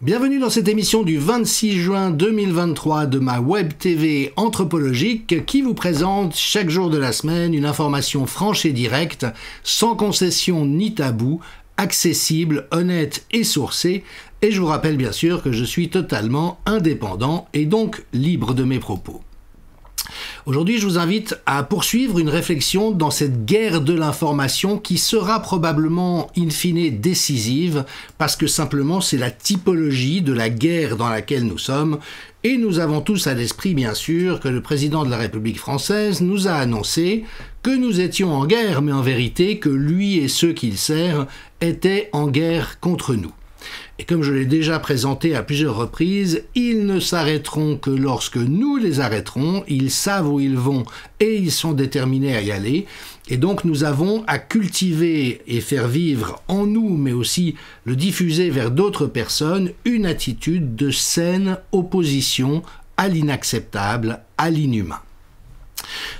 Bienvenue dans cette émission du 26 juin 2023 de ma web TV anthropologique qui vous présente chaque jour de la semaine une information franche et directe, sans concession ni tabou, accessible, honnête et sourcée. Et je vous rappelle bien sûr que je suis totalement indépendant et donc libre de mes propos. Aujourd'hui, je vous invite à poursuivre une réflexion dans cette guerre de l'information qui sera probablement in fine décisive parce que simplement c'est la typologie de la guerre dans laquelle nous sommes et nous avons tous à l'esprit bien sûr que le président de la République française nous a annoncé que nous étions en guerre mais en vérité que lui et ceux qu'il sert étaient en guerre contre nous. Et comme je l'ai déjà présenté à plusieurs reprises, ils ne s'arrêteront que lorsque nous les arrêterons, ils savent où ils vont et ils sont déterminés à y aller. Et donc nous avons à cultiver et faire vivre en nous, mais aussi le diffuser vers d'autres personnes, une attitude de saine opposition à l'inacceptable, à l'inhumain.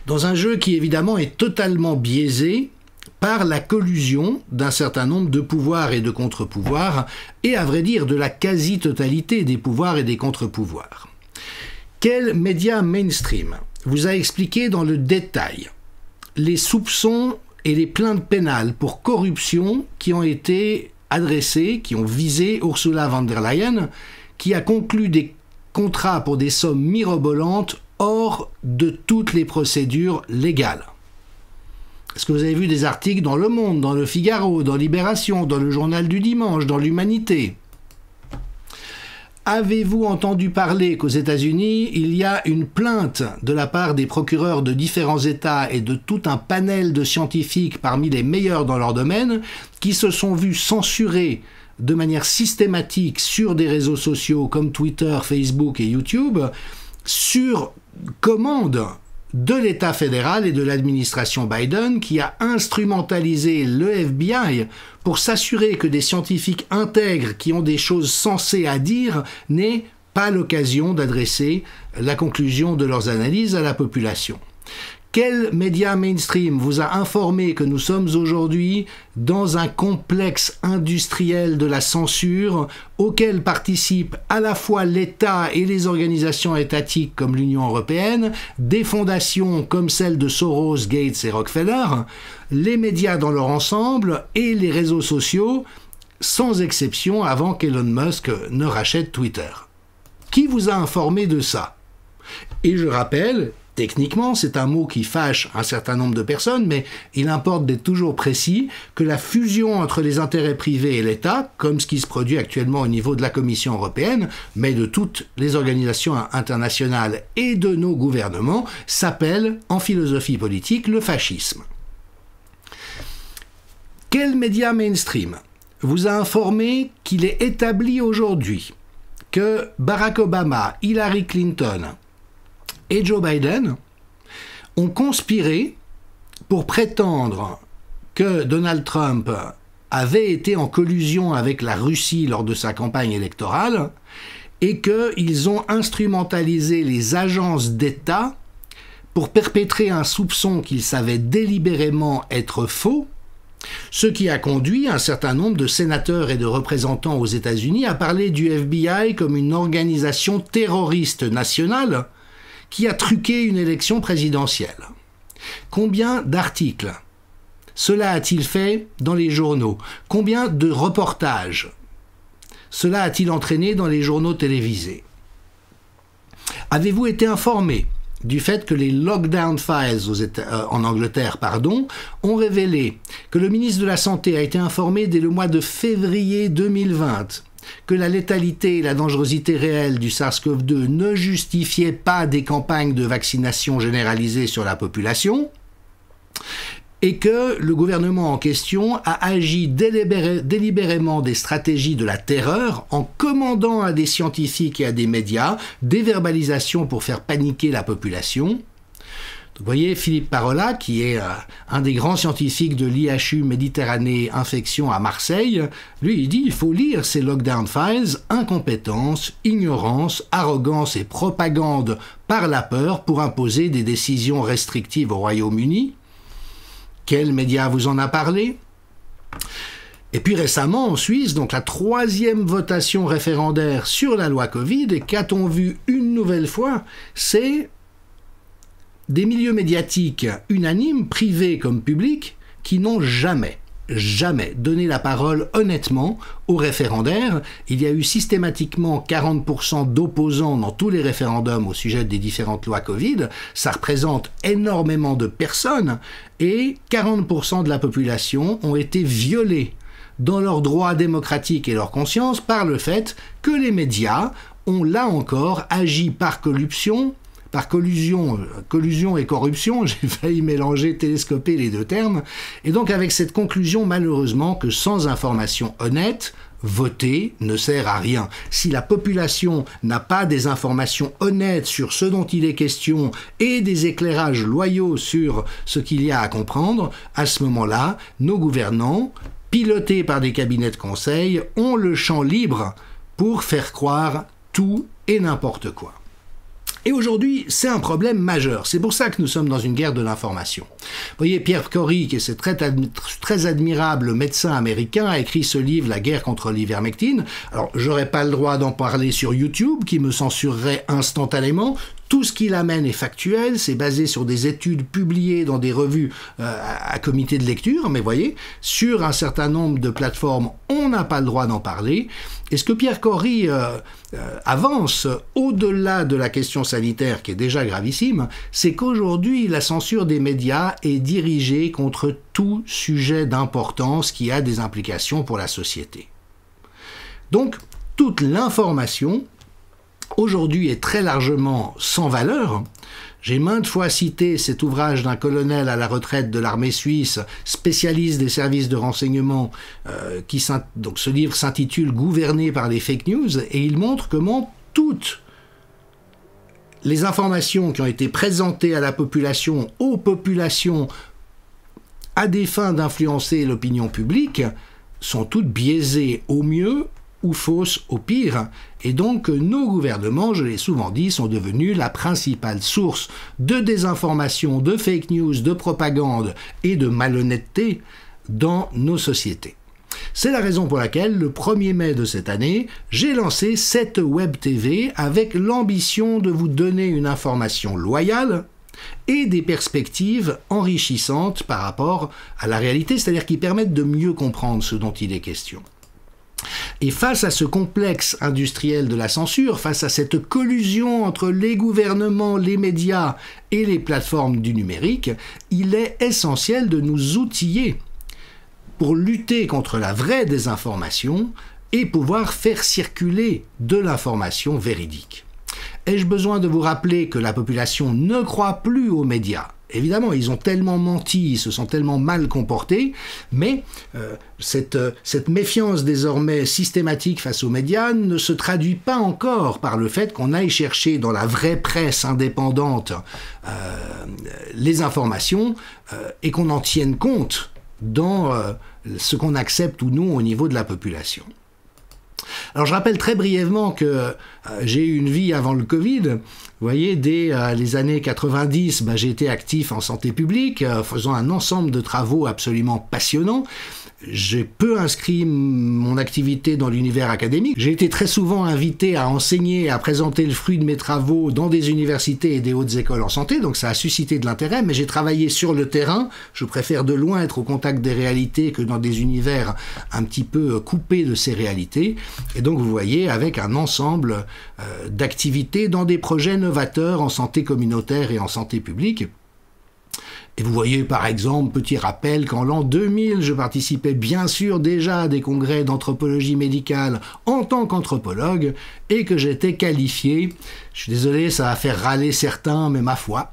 Dans un jeu qui évidemment est totalement biaisé, par la collusion d'un certain nombre de pouvoirs et de contre-pouvoirs, et à vrai dire de la quasi-totalité des pouvoirs et des contre-pouvoirs. Quel média mainstream vous a expliqué dans le détail les soupçons et les plaintes pénales pour corruption qui ont été adressées, qui ont visé Ursula von der Leyen, qui a conclu des contrats pour des sommes mirobolantes hors de toutes les procédures légales? Est-ce que vous avez vu des articles dans Le Monde, dans Le Figaro, dans Libération, dans le Journal du Dimanche, dans l'Humanité? Avez-vous entendu parler qu'aux États-Unis, il y a une plainte de la part des procureurs de différents États et de tout un panel de scientifiques parmi les meilleurs dans leur domaine qui se sont vus censurer de manière systématique sur des réseaux sociaux comme Twitter, Facebook et YouTube sur commande de l'État fédéral et de l'administration Biden qui a instrumentalisé le FBI pour s'assurer que des scientifiques intègres qui ont des choses sensées à dire n'aient pas l'occasion d'adresser la conclusion de leurs analyses à la population. Quel média mainstream vous a informé que nous sommes aujourd'hui dans un complexe industriel de la censure auquel participent à la fois l'État et les organisations étatiques comme l'Union européenne, des fondations comme celles de Soros, Gates et Rockefeller, les médias dans leur ensemble et les réseaux sociaux, sans exception avant qu'Elon Musk ne rachète Twitter? Qui vous a informé de ça? Et je rappelle, techniquement, c'est un mot qui fâche un certain nombre de personnes, mais il importe d'être toujours précis que la fusion entre les intérêts privés et l'État, comme ce qui se produit actuellement au niveau de la Commission européenne, mais de toutes les organisations internationales et de nos gouvernements, s'appelle, en philosophie politique, le fascisme. Quel média mainstream vous a informé qu'il est établi aujourd'hui que Barack Obama, Hillary Clinton et Joe Biden ont conspiré pour prétendre que Donald Trump avait été en collusion avec la Russie lors de sa campagne électorale et qu'ils ont instrumentalisé les agences d'État pour perpétrer un soupçon qu'ils savaient délibérément être faux, ce qui a conduit un certain nombre de sénateurs et de représentants aux États-Unis à parler du FBI comme une organisation terroriste nationale qui a truqué une élection présidentielle. Combien d'articles cela a-t-il fait dans les journaux? Combien de reportages cela a-t-il entraîné dans les journaux télévisés? Avez-vous été informé du fait que les Lockdown Files en Angleterre ont révélé que le ministre de la Santé a été informé dès le mois de février 2020 que la létalité et la dangerosité réelle du SARS-CoV-2 ne justifiaient pas des campagnes de vaccination généralisée sur la population, et que le gouvernement en question a agi délibérément des stratégies de la terreur en commandant à des scientifiques et à des médias des verbalisations pour faire paniquer la population. Vous voyez, Philippe Parola, qui est un des grands scientifiques de l'IHU Méditerranée Infection à Marseille, lui, il dit il faut lire ces Lockdown Files, incompétence, ignorance, arrogance et propagande par la peur pour imposer des décisions restrictives au Royaume-Uni. Quel média vous en a parlé ? Et puis récemment, en Suisse, donc la 3e votation référendaire sur la loi Covid, et qu'a-t-on vu une nouvelle fois ? C'est des milieux médiatiques unanimes, privés comme publics, qui n'ont jamais donné la parole honnêtement aux référendaires. Il y a eu systématiquement 40% d'opposants dans tous les référendums au sujet des différentes lois Covid. Ça représente énormément de personnes et 40% de la population ont été violés dans leurs droits démocratiques et leur conscience par le fait que les médias ont là encore agi par collusion et corruption, j'ai failli mélanger, télescoper les deux termes, et donc avec cette conclusion malheureusement que sans information honnête, voter ne sert à rien. Si la population n'a pas des informations honnêtes sur ce dont il est question et des éclairages loyaux sur ce qu'il y a à comprendre, à ce moment-là, nos gouvernants, pilotés par des cabinets de conseil, ont le champ libre pour faire croire tout et n'importe quoi. Et aujourd'hui, c'est un problème majeur. C'est pour ça que nous sommes dans une guerre de l'information. Vous voyez, Pierre Kory, qui est ce très admirable médecin américain, a écrit ce livre, La guerre contre l'ivermectine. Alors, j'aurais pas le droit d'en parler sur YouTube, qui me censurerait instantanément. Tout ce qu'il amène est factuel, c'est basé sur des études publiées dans des revues à comité de lecture, mais voyez, sur un certain nombre de plateformes, on n'a pas le droit d'en parler. Et ce que Pierre Kory avance au-delà de la question sanitaire, qui est déjà gravissime, c'est qu'aujourd'hui, la censure des médias est dirigée contre tout sujet d'importance qui a des implications pour la société. Donc, toute l'information aujourd'hui est très largement sans valeur. J'ai maintes fois cité cet ouvrage d'un colonel à la retraite de l'armée suisse, spécialiste des services de renseignement, donc ce livre s'intitule « Gouverné par les fake news » et il montre comment toutes les informations qui ont été présentées à la population, aux populations, à des fins d'influencer l'opinion publique, sont toutes biaisées au mieux ou fausses au pire, et donc nos gouvernements, je l'ai souvent dit, sont devenus la principale source de désinformation, de fake news, de propagande et de malhonnêteté dans nos sociétés. C'est la raison pour laquelle, le 1er mai de cette année, j'ai lancé cette Web TV avec l'ambition de vous donner une information loyale et des perspectives enrichissantes par rapport à la réalité, c'est-à-dire qui permettent de mieux comprendre ce dont il est question. Et face à ce complexe industriel de la censure, face à cette collusion entre les gouvernements, les médias et les plateformes du numérique, il est essentiel de nous outiller pour lutter contre la vraie désinformation et pouvoir faire circuler de l'information véridique. Ai-je besoin de vous rappeler que la population ne croit plus aux médias ? Évidemment, ils ont tellement menti, ils se sont tellement mal comportés, mais cette méfiance désormais systématique face aux médias ne se traduit pas encore par le fait qu'on aille chercher dans la vraie presse indépendante les informations et qu'on en tienne compte dans ce qu'on accepte ou non au niveau de la population. Alors je rappelle très brièvement que j'ai eu une vie avant le Covid. Vous voyez, dès les années 90, j'ai été actif en santé publique, faisant un ensemble de travaux absolument passionnants. J'ai peu inscrit mon activité dans l'univers académique. J'ai été très souvent invité à enseigner, à présenter le fruit de mes travaux dans des universités et des hautes écoles en santé, donc ça a suscité de l'intérêt, mais j'ai travaillé sur le terrain. Je préfère de loin être au contact des réalités que dans des univers un petit peu coupés de ces réalités. Et donc vous voyez, avec un ensemble d'activités dans des projets novateurs en santé communautaire et en santé publique. Et vous voyez par exemple, petit rappel, qu'en l'an 2000, je participais bien sûr déjà à des congrès d'anthropologie médicale en tant qu'anthropologue et que j'étais qualifié, je suis désolé, ça va faire râler certains, mais ma foi,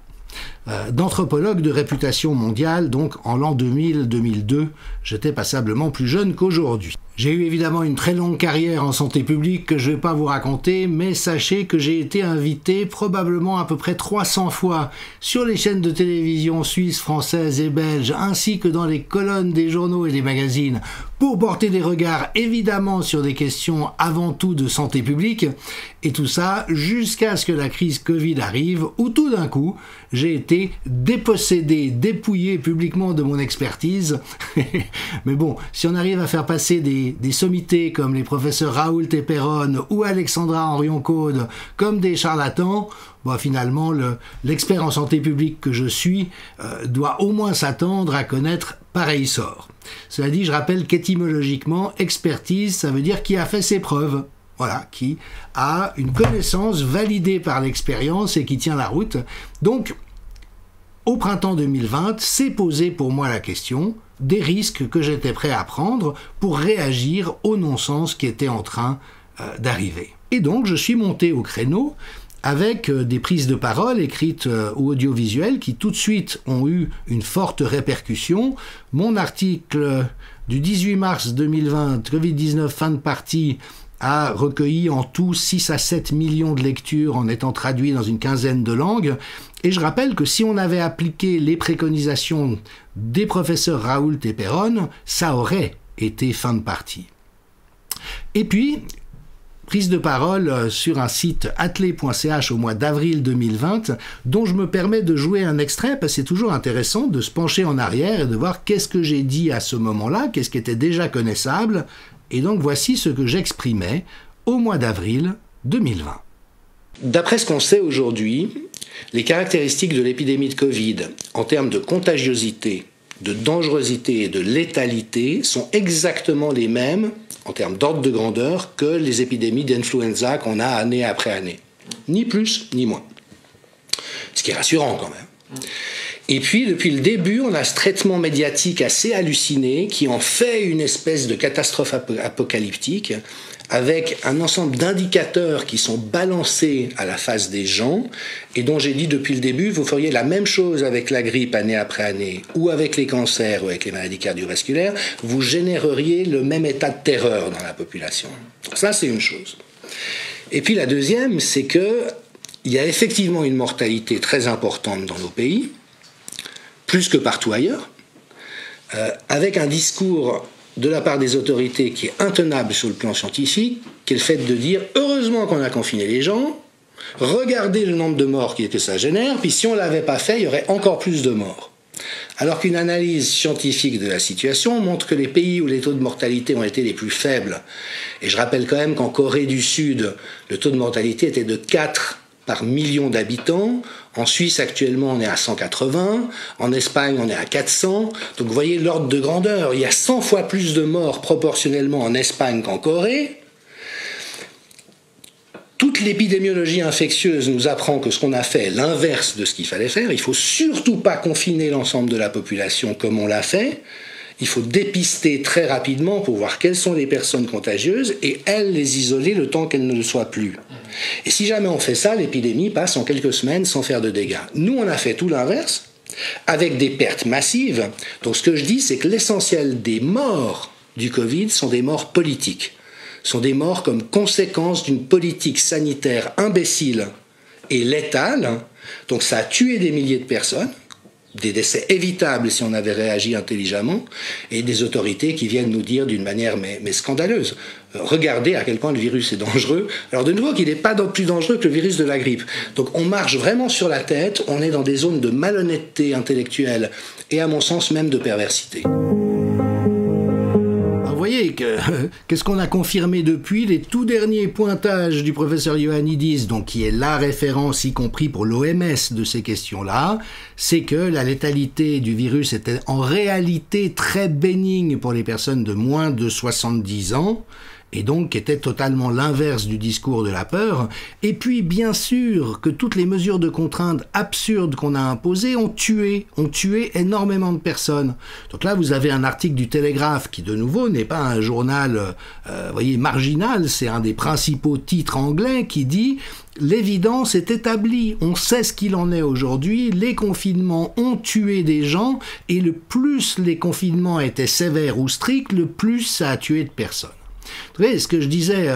d'anthropologue de réputation mondiale, donc en l'an 2000-2002, j'étais passablement plus jeune qu'aujourd'hui. J'ai eu évidemment une très longue carrière en santé publique que je ne vais pas vous raconter, mais sachez que j'ai été invité probablement à peu près 300 fois sur les chaînes de télévision suisses, françaises et belges, ainsi que dans les colonnes des journaux et des magazines, pour porter des regards évidemment sur des questions avant tout de santé publique, et tout ça jusqu'à ce que la crise Covid arrive, où tout d'un coup, j'ai été dépossédé, dépouillé publiquement de mon expertise. Mais bon, si on arrive à faire passer des sommités comme les professeurs Raoult et Perron ou Alexandra Henrion-Caude comme des charlatans, bon, finalement, l'expert en santé publique que je suis doit au moins s'attendre à connaître pareil sort. Cela dit, je rappelle qu'étymologiquement, expertise, ça veut dire qui a fait ses preuves. Voilà, qui a une connaissance validée par l'expérience et qui tient la route. Donc, au printemps 2020, s'est posé pour moi la question des risques que j'étais prêt à prendre pour réagir au non-sens qui était en train d'arriver. Et donc, je suis monté au créneau avec des prises de parole écrites ou audiovisuelles qui tout de suite ont eu une forte répercussion. Mon article du 18 mars 2020, Covid-19, fin de partie, a recueilli en tout 6 à 7 millions de lectures en étant traduit dans une quinzaine de langues. Et je rappelle que si on avait appliqué les préconisations des professeurs Raoult et Perron, ça aurait été fin de partie. Et puis, prise de parole sur un site athlé.ch au mois d'avril 2020, dont je me permets de jouer un extrait, parce que c'est toujours intéressant de se pencher en arrière et de voir qu'est-ce que j'ai dit à ce moment-là, qu'est-ce qui était déjà connaissable. Et donc voici ce que j'exprimais au mois d'avril 2020. D'après ce qu'on sait aujourd'hui, les caractéristiques de l'épidémie de Covid en termes de contagiosité, de dangerosité et de létalité sont exactement les mêmes en termes d'ordre de grandeur que les épidémies d'influenza qu'on a année après année. Ni plus ni moins. Ce qui est rassurant quand même. Et puis, depuis le début, on a ce traitement médiatique assez halluciné qui en fait une espèce de catastrophe apocalyptique avec un ensemble d'indicateurs qui sont balancés à la face des gens et dont j'ai dit depuis le début, vous feriez la même chose avec la grippe année après année ou avec les cancers ou avec les maladies cardiovasculaires, vous généreriez le même état de terreur dans la population. Ça, c'est une chose. Et puis la deuxième, c'est qu'il y a effectivement une mortalité très importante dans nos pays, plus que partout ailleurs, avec un discours de la part des autorités qui est intenable sur le plan scientifique, qui est le fait de dire « heureusement qu'on a confiné les gens, regardez le nombre de morts que ça génère, puis si on ne l'avait pas fait, il y aurait encore plus de morts ». Alors qu'une analyse scientifique de la situation montre que les pays où les taux de mortalité ont été les plus faibles, et je rappelle quand même qu'en Corée du Sud, le taux de mortalité était de 4 par million d'habitants. En Suisse, actuellement, on est à 180. En Espagne, on est à 400. Donc, vous voyez l'ordre de grandeur. Il y a 100 fois plus de morts proportionnellement en Espagne qu'en Corée. Toute l'épidémiologie infectieuse nous apprend que ce qu'on a fait est l'inverse de ce qu'il fallait faire. Il ne faut surtout pas confiner l'ensemble de la population comme on l'a fait. Il faut dépister très rapidement pour voir quelles sont les personnes contagieuses et elles les isoler le temps qu'elles ne le soient plus. Et si jamais on fait ça, l'épidémie passe en quelques semaines sans faire de dégâts. Nous, on a fait tout l'inverse, avec des pertes massives. Donc ce que je dis, c'est que l'essentiel des morts du Covid sont des morts politiques. Sont des morts comme conséquence d'une politique sanitaire imbécile et létale. Donc ça a tué des milliers de personnes. Des décès évitables si on avait réagi intelligemment, et des autorités qui viennent nous dire d'une manière mais scandaleuse, regardez à quel point le virus est dangereux. Alors de nouveau qu'il n'est pas plus dangereux que le virus de la grippe. Donc on marche vraiment sur la tête, on est dans des zones de malhonnêteté intellectuelle, et à mon sens même de perversité. Vous voyez, qu'est-ce qu'on a confirmé depuis les tout derniers pointages du professeur Ioannidis, donc qui est la référence, y compris pour l'OMS, de ces questions-là, c'est que la létalité du virus était en réalité très bénigne pour les personnes de moins de 70 ans, et donc qui était totalement l'inverse du discours de la peur. Et puis bien sûr que toutes les mesures de contrainte absurdes qu'on a imposées ont tué énormément de personnes. Donc là vous avez un article du Télégraphe qui de nouveau n'est pas un journal voyez, marginal, c'est un des principaux titres anglais qui dit « L'évidence est établie, on sait ce qu'il en est aujourd'hui, les confinements ont tué des gens et le plus les confinements étaient sévères ou stricts, le plus ça a tué de personnes. » Vous voyez, ce que je disais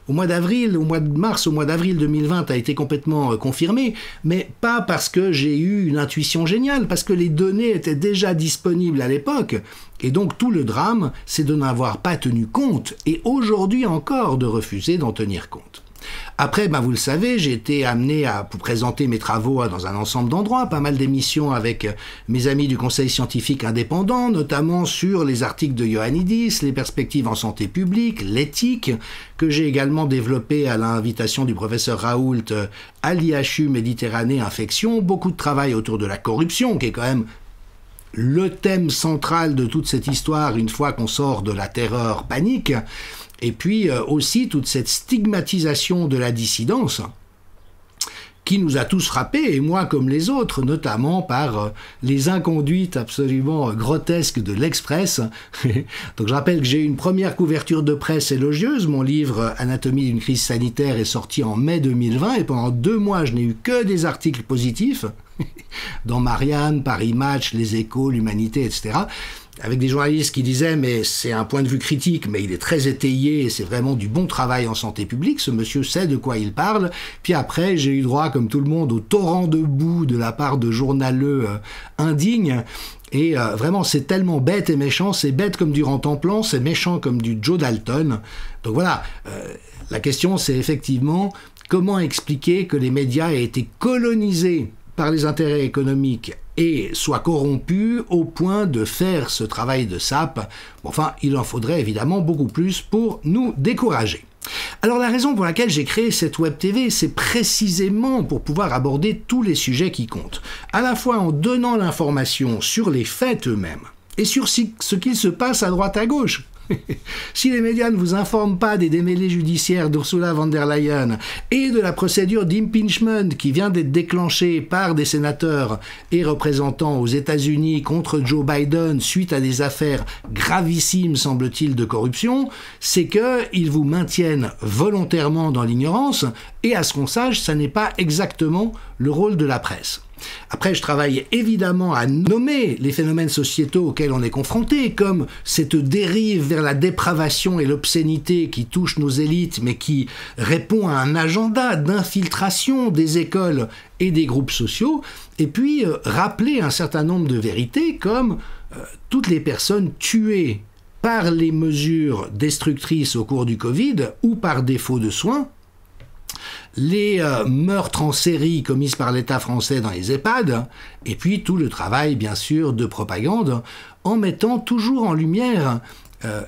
au mois d'avril, au mois de mars, au mois d'avril 2020 a été complètement confirmé, mais pas parce que j'ai eu une intuition géniale, parce que les données étaient déjà disponibles à l'époque, et donc tout le drame, c'est de n'avoir pas tenu compte, et aujourd'hui encore de refuser d'en tenir compte. Après, vous le savez, j'ai été amené à vous présenter mes travaux dans un ensemble d'endroits, pas mal d'émissions avec mes amis du Conseil scientifique indépendant, notamment sur les articles de Ioannidis, les perspectives en santé publique, l'éthique, que j'ai également développé à l'invitation du professeur Raoult à l'IHU Méditerranée Infection, beaucoup de travail autour de la corruption, qui est quand même le thème central de toute cette histoire une fois qu'on sort de la terreur panique, et puis aussi toute cette stigmatisation de la dissidence qui nous a tous frappés, et moi comme les autres, notamment par les inconduites absolument grotesques de l'Express. Donc je rappelle que j'ai eu une première couverture de presse élogieuse, mon livre « Anatomie d'une crise sanitaire » est sorti en mai 2020, et pendant 2 mois je n'ai eu que des articles positifs, dans Marianne, Paris Match, Les Échos, l'Humanité, etc., avec des journalistes qui disaient « mais c'est un point de vue critique, mais il est très étayé, et c'est vraiment du bon travail en santé publique, ce monsieur sait de quoi il parle ». Puis après, j'ai eu droit, comme tout le monde, au torrent de boue de la part de journaleux indignes, et vraiment c'est tellement bête et méchant, c'est bête comme du Rantanplan, c'est méchant comme du Joe Dalton. Donc voilà, la question c'est effectivement comment expliquer que les médias aient été colonisés par les intérêts économiques et soient corrompus au point de faire ce travail de sape. Bon, enfin, il en faudrait évidemment beaucoup plus pour nous décourager. Alors la raison pour laquelle j'ai créé cette web TV, c'est précisément pour pouvoir aborder tous les sujets qui comptent, à la fois en donnant l'information sur les faits eux-mêmes et sur ce qu'il se passe à droite à gauche. Si les médias ne vous informent pas des démêlés judiciaires d'Ursula von der Leyen et de la procédure d'impeachment qui vient d'être déclenchée par des sénateurs et représentants aux États-Unis contre Joe Biden suite à des affaires gravissimes, semble-t-il, de corruption, c'est qu'ils vous maintiennent volontairement dans l'ignorance, et à ce qu'on sache, ça n'est pas exactement le rôle de la presse. Après, je travaille évidemment à nommer les phénomènes sociétaux auxquels on est confronté, comme cette dérive vers la dépravation et l'obscénité qui touche nos élites, mais qui répond à un agenda d'infiltration des écoles et des groupes sociaux, et puis rappeler un certain nombre de vérités, comme toutes les personnes tuées par les mesures destructrices au cours du Covid ou par défaut de soins, les meurtres en série commis par l'État français dans les EHPAD, et puis tout le travail, bien sûr, de propagande, en mettant toujours en lumière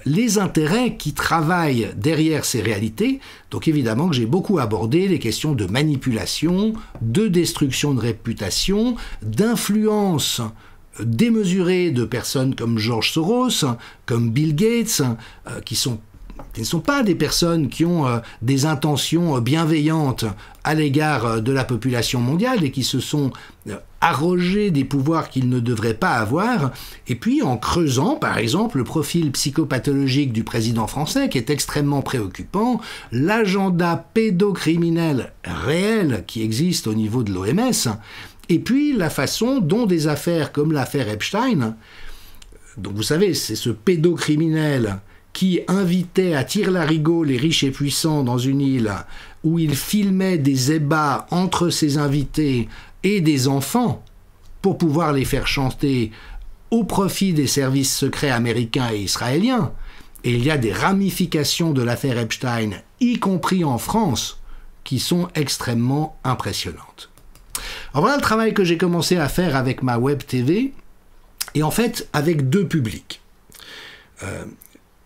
les intérêts qui travaillent derrière ces réalités. Donc évidemment que j'ai beaucoup abordé les questions de manipulation, de destruction de réputation, d'influence démesurée de personnes comme George Soros, comme Bill Gates, qui ne sont pas des personnes qui ont des intentions bienveillantes à l'égard de la population mondiale et qui se sont arrogés des pouvoirs qu'ils ne devraient pas avoir, et puis en creusant par exemple le profil psychopathologique du président français qui est extrêmement préoccupant, l'agenda pédocriminel réel qui existe au niveau de l'OMS, et puis la façon dont des affaires comme l'affaire Epstein, donc vous savez c'est ce pédocriminel qui invitait à tire-larigot les riches et puissants dans une île où il filmait des ébats entre ses invités et des enfants pour pouvoir les faire chanter au profit des services secrets américains et israéliens. Et il y a des ramifications de l'affaire Epstein, y compris en France, qui sont extrêmement impressionnantes. Alors voilà le travail que j'ai commencé à faire avec ma web TV, et en fait avec 2 publics.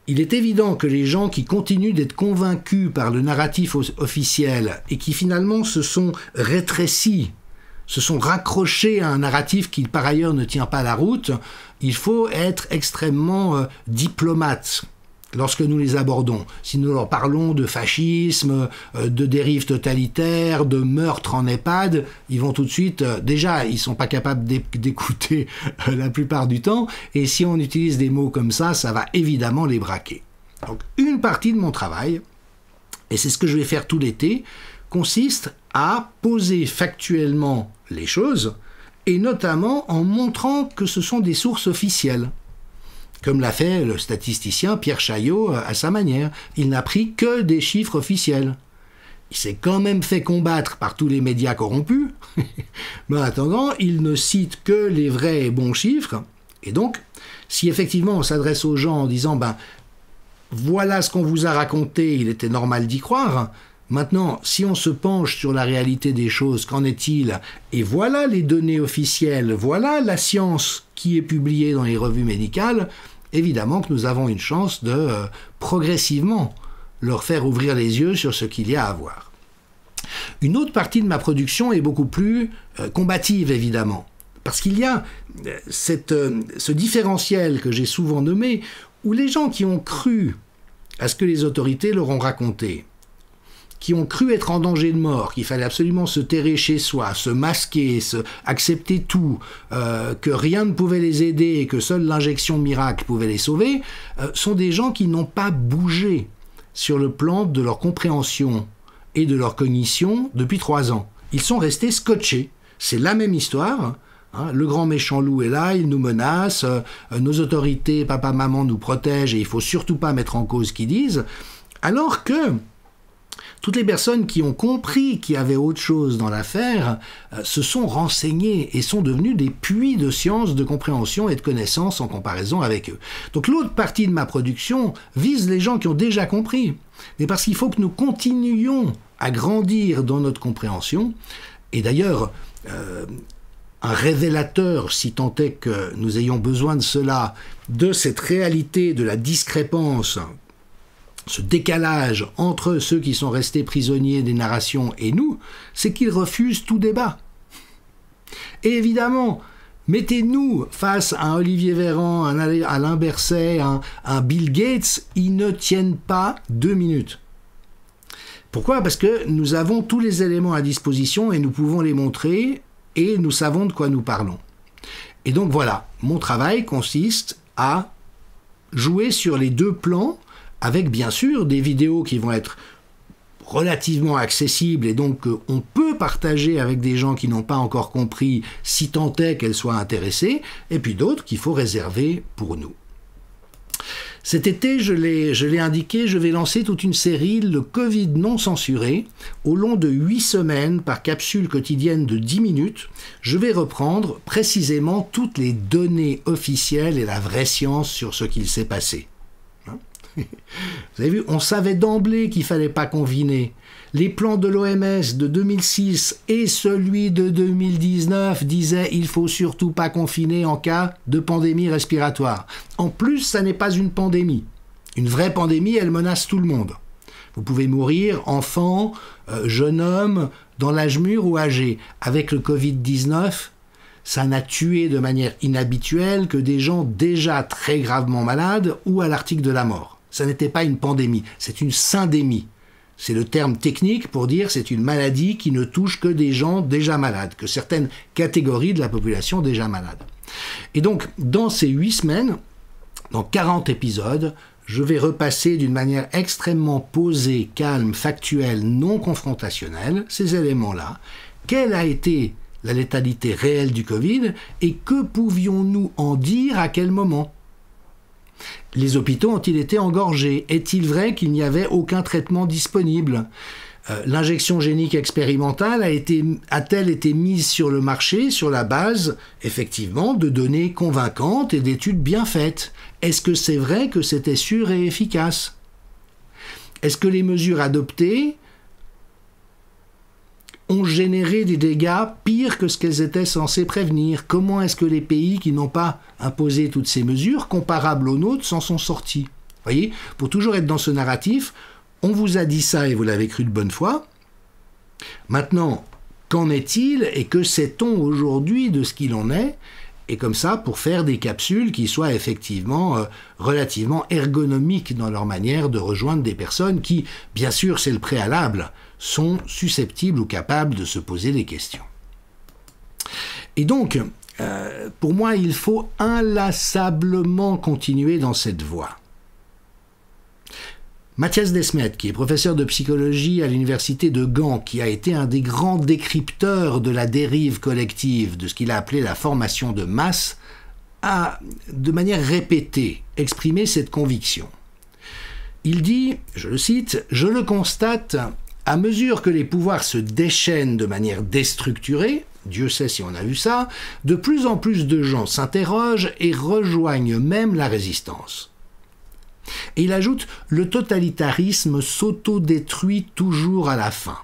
Il est évident que les gens qui continuent d'être convaincus par le narratif officiel et qui finalement se sont rétrécis, se sont raccrochés à un narratif qui par ailleurs ne tient pas la route, il faut être extrêmement diplomate lorsque nous les abordons. Si nous leur parlons de fascisme, de dérives totalitaires, de meurtres en EHPAD, ils vont tout de suite... déjà, ils sont pas capables d'écouter la plupart du temps, et si on utilise des mots comme ça va évidemment les braquer. Donc, une partie de mon travail, et c'est ce que je vais faire tout l'été, consiste à poser factuellement les choses, et notamment en montrant que ce sont des sources officielles. Comme l'a fait le statisticien Pierre Chaillot à sa manière. Il n'a pris que des chiffres officiels. Il s'est quand même fait combattre par tous les médias corrompus, mais en attendant, il ne cite que les vrais et bons chiffres. Et donc, si effectivement on s'adresse aux gens en disant « ben, voilà ce qu'on vous a raconté, il était normal d'y croire », maintenant, si on se penche sur la réalité des choses, qu'en est-il? Et voilà les données officielles, voilà la science qui est publiée dans les revues médicales, évidemment que nous avons une chance de progressivement leur faire ouvrir les yeux sur ce qu'il y a à voir. Une autre partie de ma production est beaucoup plus combative, évidemment, parce qu'il y a ce différentiel que j'ai souvent nommé, où les gens qui ont cru à ce que les autorités leur ont raconté, qui ont cru être en danger de mort, qu'il fallait absolument se terrer chez soi, se masquer, accepter tout, que rien ne pouvait les aider et que seule l'injection miracle pouvait les sauver, sont des gens qui n'ont pas bougé sur le plan de leur compréhension et de leur cognition depuis 3 ans. Ils sont restés scotchés. C'est la même histoire. Hein, le grand méchant loup est là, il nous menace, nos autorités, papa, maman nous protègent et il ne faut surtout pas mettre en cause ce qu'ils disent, alors que toutes les personnes qui ont compris qu'il y avait autre chose dans l'affaire se sont renseignées et sont devenues des puits de science, de compréhension et de connaissances en comparaison avec eux. Donc l'autre partie de ma production vise les gens qui ont déjà compris, mais parce qu'il faut que nous continuions à grandir dans notre compréhension. Et d'ailleurs, un révélateur, si tant est que nous ayons besoin de cela, de cette réalité de la discrépance, ce décalage entre ceux qui sont restés prisonniers des narrations et nous, c'est qu'ils refusent tout débat. Et évidemment, mettez-nous face à un Olivier Véran, un Alain Berset, un Bill Gates, ils ne tiennent pas 2 minutes. Pourquoi? Parce que nous avons tous les éléments à disposition et nous pouvons les montrer et nous savons de quoi nous parlons. Et donc voilà, mon travail consiste à jouer sur les 2 plans, avec bien sûr des vidéos qui vont être relativement accessibles et donc on peut partager avec des gens qui n'ont pas encore compris si tant est qu'elles soient intéressées, et puis d'autres qu'il faut réserver pour nous. Cet été, je l'ai indiqué, je vais lancer toute une série, le Covid non censuré, au long de 8 semaines par capsule quotidienne de 10 minutes. Je vais reprendre précisément toutes les données officielles et la vraie science sur ce qu'il s'est passé. Vous avez vu, on savait d'emblée qu'il ne fallait pas confiner. Les plans de l'OMS de 2006 et celui de 2019 disaient il ne faut surtout pas confiner en cas de pandémie respiratoire. En plus, ça n'est pas une pandémie. Une vraie pandémie, elle menace tout le monde. Vous pouvez mourir, enfant, jeune homme, dans l'âge mûr ou âgé. Avec le Covid-19, ça n'a tué de manière inhabituelle que des gens déjà très gravement malades ou à l'article de la mort. Ça n'était pas une pandémie, c'est une syndémie. C'est le terme technique pour dire c'est une maladie qui ne touche que des gens déjà malades, que certaines catégories de la population déjà malades. Et donc, dans ces 8 semaines, dans 40 épisodes, je vais repasser d'une manière extrêmement posée, calme, factuelle, non confrontationnelle, ces éléments-là. Quelle a été la létalité réelle du Covid et que pouvions-nous en dire à quel moment? Les hôpitaux ont-ils été engorgés? Est-il vrai qu'il n'y avait aucun traitement disponible? L'injection génique expérimentale a-t-elle été mise sur le marché sur la base, effectivement, de données convaincantes et d'études bien faites? Est-ce que c'est vrai que c'était sûr et efficace? Est-ce que les mesures adoptées ont généré des dégâts pires que ce qu'elles étaient censées prévenir? Comment est-ce que les pays qui n'ont pas imposé toutes ces mesures, comparables aux nôtres, s'en sont sortis? Vous voyez, pour toujours être dans ce narratif, on vous a dit ça et vous l'avez cru de bonne foi. Maintenant, qu'en est-il et que sait-on aujourd'hui de ce qu'il en est? Et comme ça, pour faire des capsules qui soient effectivement relativement ergonomiques dans leur manière de rejoindre des personnes qui, bien sûr, c'est le préalable, sont susceptibles ou capables de se poser des questions. Et donc, pour moi, il faut inlassablement continuer dans cette voie. Mathias Desmet, qui est professeur de psychologie à l'université de Gand, qui a été un des grands décrypteurs de la dérive collective, de ce qu'il a appelé la formation de masse, a, de manière répétée, exprimé cette conviction. Il dit, je le cite, « Je le constate, à mesure que les pouvoirs se déchaînent de manière déstructurée, Dieu sait si on a vu ça, de plus en plus de gens s'interrogent et rejoignent même la résistance. » Et il ajoute « Le totalitarisme s'auto-détruit toujours à la fin. »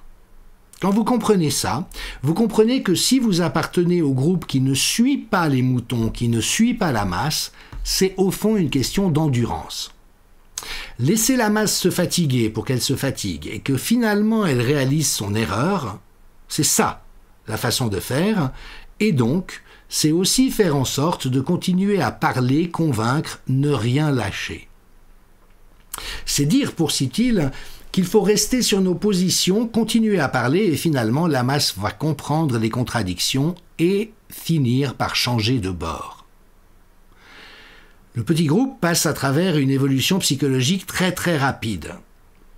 Quand vous comprenez ça, vous comprenez que si vous appartenez au groupe qui ne suit pas les moutons, qui ne suit pas la masse, c'est au fond une question d'endurance. Laisser la masse se fatiguer pour qu'elle se fatigue et que finalement elle réalise son erreur, c'est ça la façon de faire, et donc c'est aussi faire en sorte de continuer à parler, convaincre, ne rien lâcher. C'est dire, poursuit-il, qu'il faut rester sur nos positions, continuer à parler et finalement la masse va comprendre les contradictions et finir par changer de bord. Le petit groupe passe à travers une évolution psychologique très très rapide.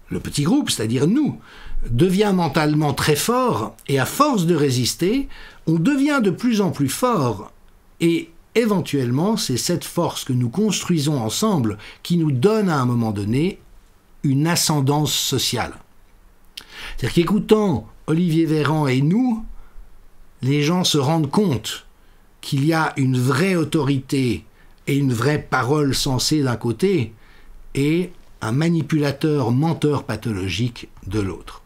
Le petit groupe, c'est-à-dire nous, devient mentalement très fort et à force de résister, on devient de plus en plus fort et éventuellement, c'est cette force que nous construisons ensemble qui nous donne à un moment donné une ascendance sociale. C'est-à-dire qu'écoutant Olivier Véran et nous, les gens se rendent compte qu'il y a une vraie autorité et une vraie parole sensée d'un côté et un manipulateur menteur pathologique de l'autre.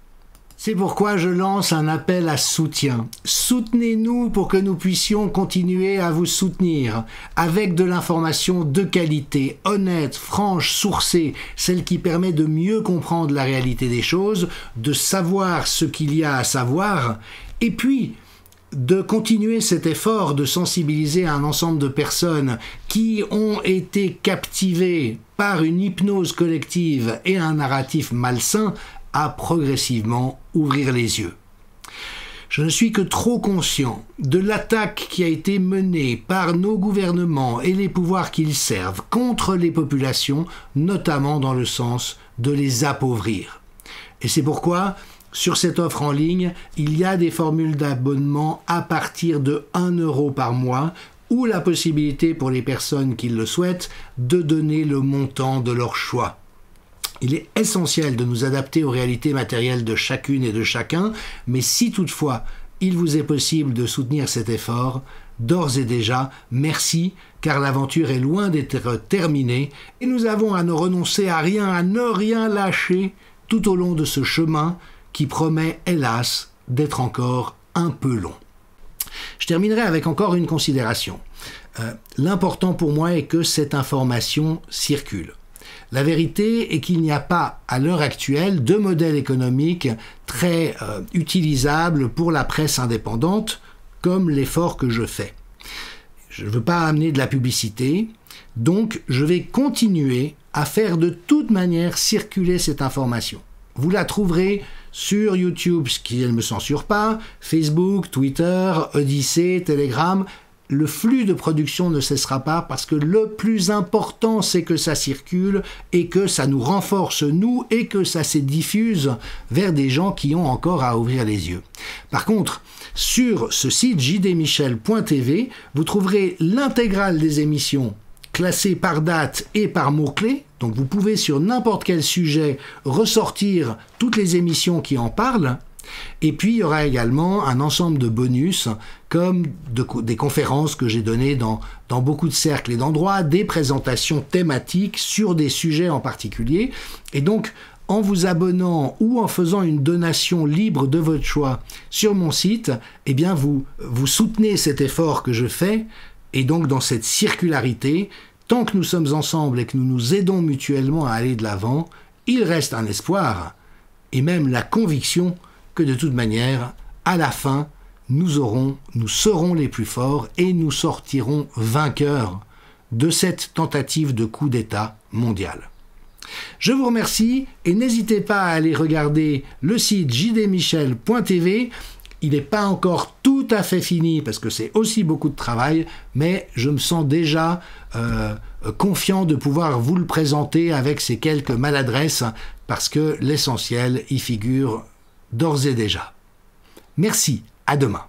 C'est pourquoi je lance un appel à soutien. Soutenez-nous pour que nous puissions continuer à vous soutenir avec de l'information de qualité, honnête, franche, sourcée, celle qui permet de mieux comprendre la réalité des choses, de savoir ce qu'il y a à savoir, et puis de continuer cet effort de sensibiliser un ensemble de personnes qui ont été captivées par une hypnose collective et un narratif malsain à progressivement ouvrir les yeux. Je ne suis que trop conscient de l'attaque qui a été menée par nos gouvernements et les pouvoirs qu'ils servent contre les populations, notamment dans le sens de les appauvrir. Et c'est pourquoi, sur cette offre en ligne, il y a des formules d'abonnement à partir de 1 € par mois ou la possibilité pour les personnes qui le souhaitent de donner le montant de leur choix. Il est essentiel de nous adapter aux réalités matérielles de chacune et de chacun, mais si toutefois il vous est possible de soutenir cet effort, d'ores et déjà, merci, car l'aventure est loin d'être terminée et nous avons à ne renoncer à rien, à ne rien lâcher tout au long de ce chemin qui promet, hélas, d'être encore un peu long. Je terminerai avec encore une considération. L'important pour moi est que cette information circule. La vérité est qu'il n'y a pas, à l'heure actuelle, de modèle économique très utilisable pour la presse indépendante, comme l'effort que je fais. Je ne veux pas amener de la publicité, donc je vais continuer à faire de toute manière circuler cette information. Vous la trouverez sur YouTube, ce qui ne me censure pas, Facebook, Twitter, Odyssée, Telegram. Le flux de production ne cessera pas parce que le plus important, c'est que ça circule et que ça nous renforce, nous, et que ça se diffuse vers des gens qui ont encore à ouvrir les yeux. Par contre, sur ce site jdmichel.tv, vous trouverez l'intégrale des émissions classées par date et par mots-clés. Donc vous pouvez sur n'importe quel sujet ressortir toutes les émissions qui en parlent. Et puis il y aura également un ensemble de bonus comme des conférences que j'ai données dans beaucoup de cercles et d'endroits, des présentations thématiques sur des sujets en particulier. Et donc en vous abonnant ou en faisant une donation libre de votre choix sur mon site, eh bien vous soutenez cet effort que je fais et donc dans cette circularité, tant que nous sommes ensemble et que nous nous aidons mutuellement à aller de l'avant, il reste un espoir et même la conviction que de toute manière, à la fin, nous serons les plus forts et nous sortirons vainqueurs de cette tentative de coup d'État mondial. Je vous remercie et n'hésitez pas à aller regarder le site jdmichel.tv. Il n'est pas encore tout à fait fini parce que c'est aussi beaucoup de travail, mais je me sens déjà confiant de pouvoir vous le présenter avec ces quelques maladresses parce que l'essentiel y figure d'ores et déjà. Merci, à demain.